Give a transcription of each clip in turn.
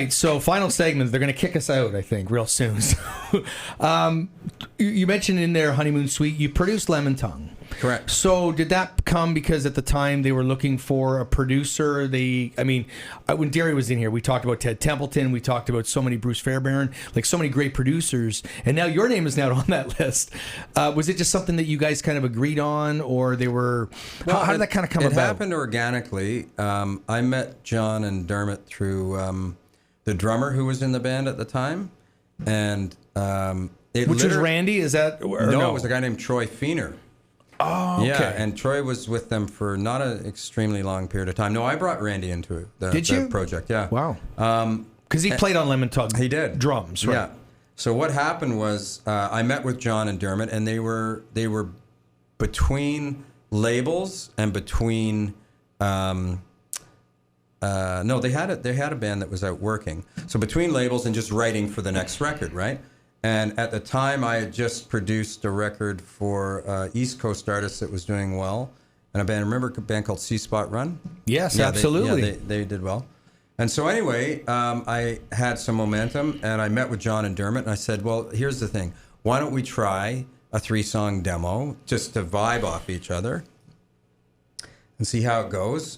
right, so final segment. They're going to kick us out, I think, real soon. You mentioned in their honeymoon suite, you produced Lemon Tongue. Correct. So did that come because at the time they were looking for a producer? When Derry was in here, we talked about Ted Templeton, we talked about so many Bruce Fairbairn, like so many great producers, and now your name is now on that list. Was it just something that you guys kind of agreed on, or they were? Well, how did that kind of come about? It happened organically. I met John and Dermot through the drummer who was in the band at the time, and which was Randy? Is that no? It was a guy named Troy Feener. Oh, okay. Yeah, and Troy was with them for not an extremely long period of time. No, I brought Randy into the project. Yeah. Wow. Because he played on Lemon Tongue. He did drums, right? Yeah. So what happened was I met with John and Dermot, and they were between labels and between. No, they had a band that was out working. So between labels and just writing for the next record, right? And at the time, I had just produced a record for East Coast artists that was doing well. And remember a band called C Spot Run? Yes, absolutely. They did well. And so anyway, I had some momentum, and I met with John and Dermot, and I said, well, here's the thing. Why don't we try a 3-song demo just to vibe off each other and see how it goes?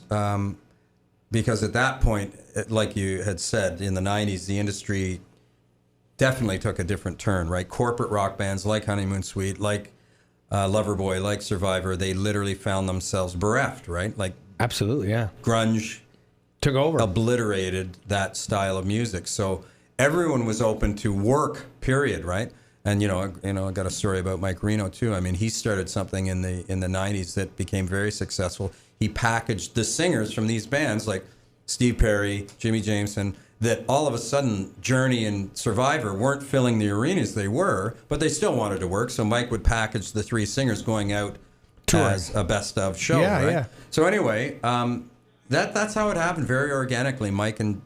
Because at that point, like you had said, in the 90s, the industry definitely took a different turn, right? Corporate rock bands like Honeymoon Suite, like Loverboy, like Survivor, they literally found themselves bereft, right? Like absolutely, yeah. Grunge took over, obliterated that style of music. So everyone was open to work, period, right? And I got a story about Mike Reno too. I mean, he started something in the 90s that became very successful. He packaged the singers from these bands like Steve Perry, Jimmy Jameson, that all of a sudden Journey and Survivor weren't filling the arenas they were, but they still wanted to work. So Mike would package the 3 singers going out as a best of show. Yeah, right? Yeah. So anyway, that's how it happened, very organically. Mike Dermot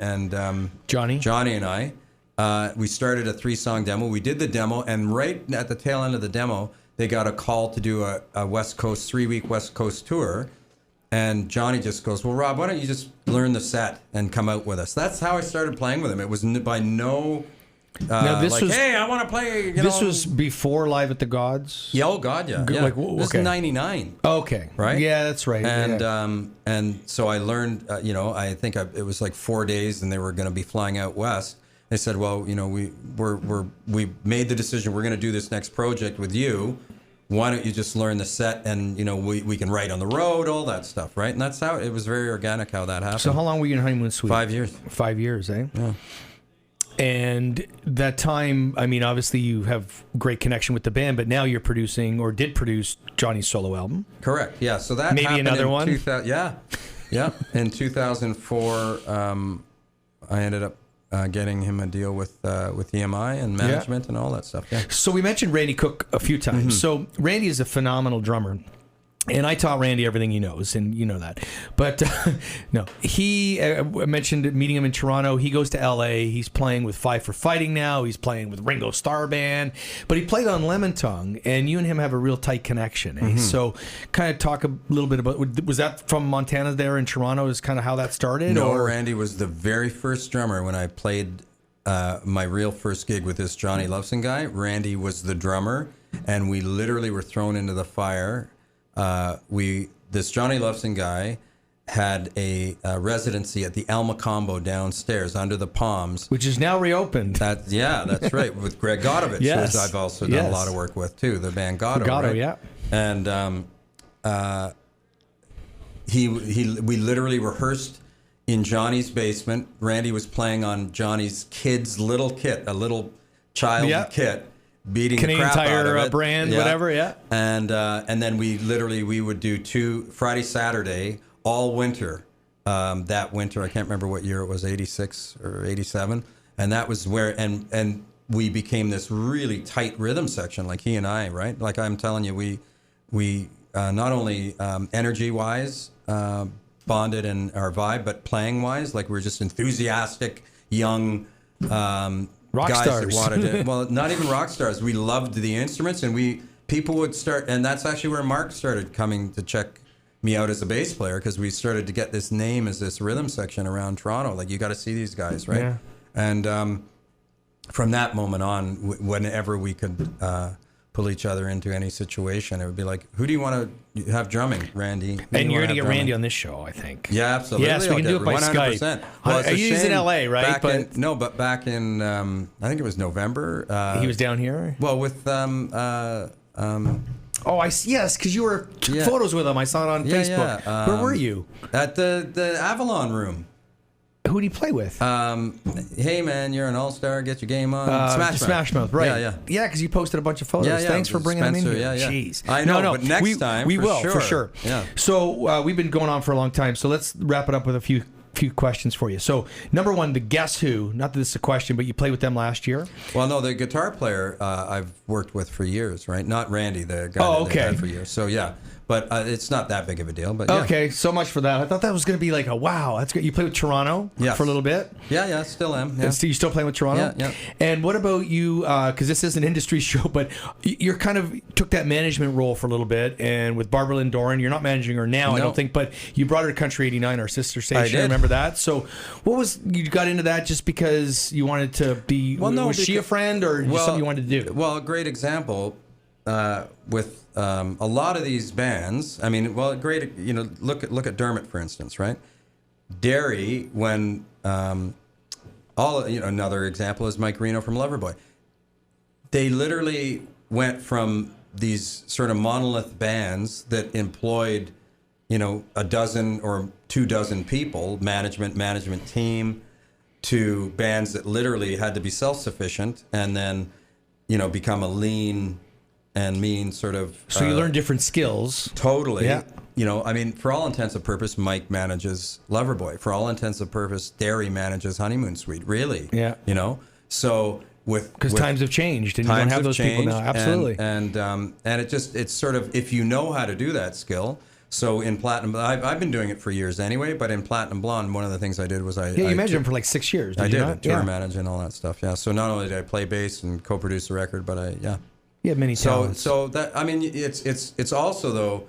and Johnny and I, we started a 3-song demo. We did the demo, and right at the tail end of the demo, they got a call to do a West Coast 3-week West Coast tour. And Johnny just goes, well, Rob, why don't you just learn the set and come out with us? That's how I started playing with him. It was by no, hey, I want to play. This was before Live at the Gods? Yeah, oh, God, yeah. This was 99. Okay. Right? Yeah, that's right. And so I learned, I think it was like 4 days, and they were going to be flying out west. They said, well, we made the decision, we're going to do this next project with you. Why don't you just learn the set, and we can write on the road, all that stuff, right? And that's how it was, very organic how that happened. So how long were you in Honeymoon Suite? 5 years. 5 years, eh? Yeah. And that time, I mean, obviously you have great connection with the band, but now you're producing, or did produce, Johnny's solo album. Correct. Yeah. So that maybe happened another one. Yeah. In 2004, I ended up getting him a deal with EMI and management and all that stuff. Yeah. So we mentioned Randy Cook a few times. Mm-hmm. So Randy is a phenomenal drummer. And I taught Randy everything he knows, and you know that. But no, he mentioned meeting him in Toronto. He goes to L.A. He's playing with Five for Fighting now. He's playing with Ringo Starr Band. But he played on Lemon Tongue, and you and him have a real tight connection. Eh? Mm-hmm. So kind of talk a little bit about, was that from Montana there in Toronto is kind of how that started? No, Randy was the very first drummer when I played my real first gig with this Johnny Loveson guy. Randy was the drummer, and we literally were thrown into the fire. This Johnny Loveson guy had a residency at the El Macombo downstairs under the palms, which is now reopened. That's right, with Greg Godovich, yes. who I've also done a lot of work with too, the band Goddo, right? Yeah. And we literally rehearsed in Johnny's basement. Randy was playing on Johnny's kid's little kit, a little child kit. Beating Canadian the crap Tire out of it. brand, whatever, And then we would do 2 Friday, Saturday, all winter. That winter, I can't remember what year it was, 86 or 87. And that was where, and we became this really tight rhythm section, like he and I, right? Like I'm telling you, we not only energy-wise bonded in our vibe, but playing-wise, like we were just enthusiastic, young rock guys stars. That wanted it. Well, not even rock stars. We loved the instruments, and people would start, and that's actually where Mark started coming to check me out as a bass player because we started to get this name as this rhythm section around Toronto. Like, you got to see these guys, right? Yeah. And from that moment on, whenever we could pull each other into any situation, it would be like, who do you want to have drumming, Randy? And you're going to get Randy on this show, I think. Yeah, absolutely. Yes, we can do it by 100%. Skype. Well, He's in LA, right? But back in, I think it was November. He was down here? Well, with... Oh, I see. Yes, because you were took photos with him. I saw it on Facebook. Yeah. Where were you? At the Avalon Room. Who did he play with? Hey, man, you're an all-star. Get your game on. Smash Mouth, right? Yeah. Yeah, because you posted a bunch of photos. Yeah. Thanks for bringing them in here. Yeah. Jeez. I know, but next time, we will, for sure. Yeah. So we've been going on for a long time, so let's wrap it up with a few questions for you. So, number one, the Guess Who. Not that this is a question, but you played with them last year. Well, no, the guitar player I've worked with for years, right? Not Randy, the guy that they've had for years. So, yeah. But it's not that big of a deal. But yeah. Okay, so much for that. I thought that was going to be like a wow. That's good. You played with Toronto for a little bit. Yeah, still am. Yeah. You still playing with Toronto? Yeah. And what about you? Because this is an industry show, but you're kind of took that management role for a little bit. And with Barbara Lynn Doran, you're not managing her now, I don't think, but you brought her to Country 89, our sister station. I remember that. So, what was you got into that just because you wanted to be? Well, no, was she a friend or something you wanted to do? Well, a great example with. A lot of these bands, I mean, well, great. Look at Dermot, for instance, right? Derry, when another example is Mike Reno from Loverboy. They literally went from these sort of monolith bands that employed, a dozen or 24 people, management team, to bands that literally had to be self-sufficient and then, become a lean and mean sort of... So you learn different skills. Totally. Yeah. For all intents and purposes, Mike manages Loverboy. For all intents and purposes, Derry manages Honeymoon Suite. Really. Yeah. So because times have changed and you don't have those people now. Absolutely. And it's sort of, if you know how to do that skill. So in Platinum, I've been doing it for years anyway, but in Platinum Blonde, one of the things I did was you managed them for like 6 years, did you not? Tour manage and all that stuff, yeah. So not only did I play bass and co-produce the record, but You have many talents. So that, I mean, it's also, though,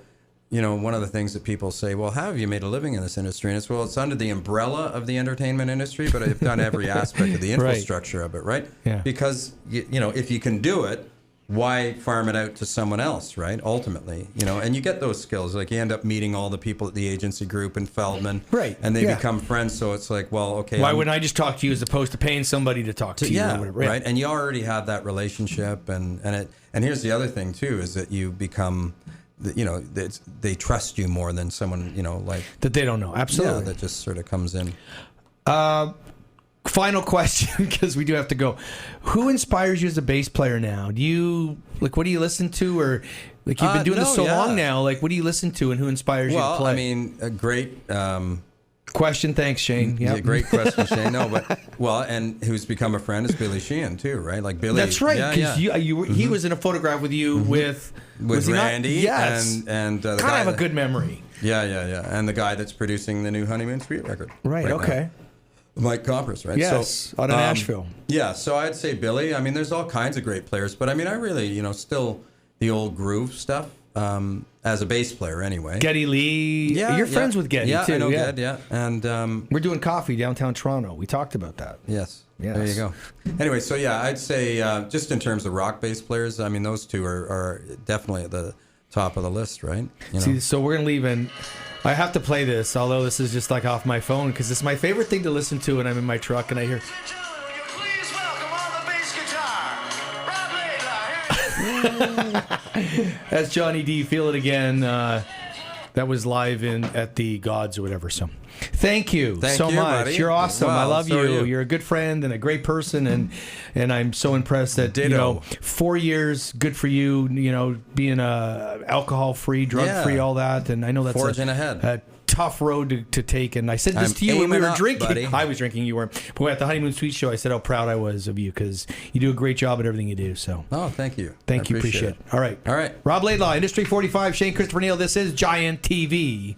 one of the things that people say, well, how have you made a living in this industry? And it's under the umbrella of the entertainment industry, but I've done every aspect of the infrastructure of it, right? Yeah. Because, if you can do it, why farm it out to someone else, right? Ultimately, and you get those skills. Like, you end up meeting all the people at the agency group in Feldman. Right. And they become friends, so it's like, well, okay. Why wouldn't I just talk to you as opposed to paying somebody to talk to you? Yeah, or whatever. right. And you already have that relationship, and here's the other thing too, is that you become, they trust you more than someone, like that they don't know. Absolutely. Yeah, that just sort of comes in. Final question, because we do have to go. Who inspires you as a bass player now? Do you what do you listen to, or you've been doing this so long now? What do you listen to, and who inspires you to play? I mean, a great question. Thanks, Shane. Yeah, great question, Shane. No, but and who's become a friend is Billy Sheehan too, right? Like Billy. That's right. Because he was in a photograph with you with Randy. Yes. And the kind guy of have a good memory. Yeah. And the guy that's producing the new Honeymoon Suite record. Right. Okay. Now. Mike Compras, right? Yes, out of Nashville. Yeah, so I'd say Billy. I mean, there's all kinds of great players, but I mean, I really, still the old groove stuff as a bass player anyway. Geddy Lee. Yeah, you're friends with Geddy, too. I know Ged, yeah. And we're doing coffee downtown Toronto. We talked about that. Yes. There you go. Anyway, so yeah, I'd say just in terms of rock bass players, I mean, those two are definitely at the top of the list, right? See, so we're going to leave in... I have to play this, although this is just like off my phone, because it's my favorite thing to listen to when I'm in my truck and I hear... Please welcome on the bass guitar, Rob Laidlaw. That's Johnny D. Feel It Again. That was live at the Gods or whatever. So thank you so much. Buddy. You're awesome. Well, I love so you. You're a good friend and a great person, and I'm so impressed that 4 years, good for you. Being alcohol free, drug free, all that, and I know that's forging ahead. A tough road to take. And I said this to you when we were drinking. Buddy. I was drinking, you weren't. But at the Honeymoon Suite show, I said how proud I was of you because you do a great job at everything you do. So thank you. Thank you. Appreciate it. All right. All right. Rob Laidlaw, Industry 45, Shane Christopher Neal. This is Giant TV.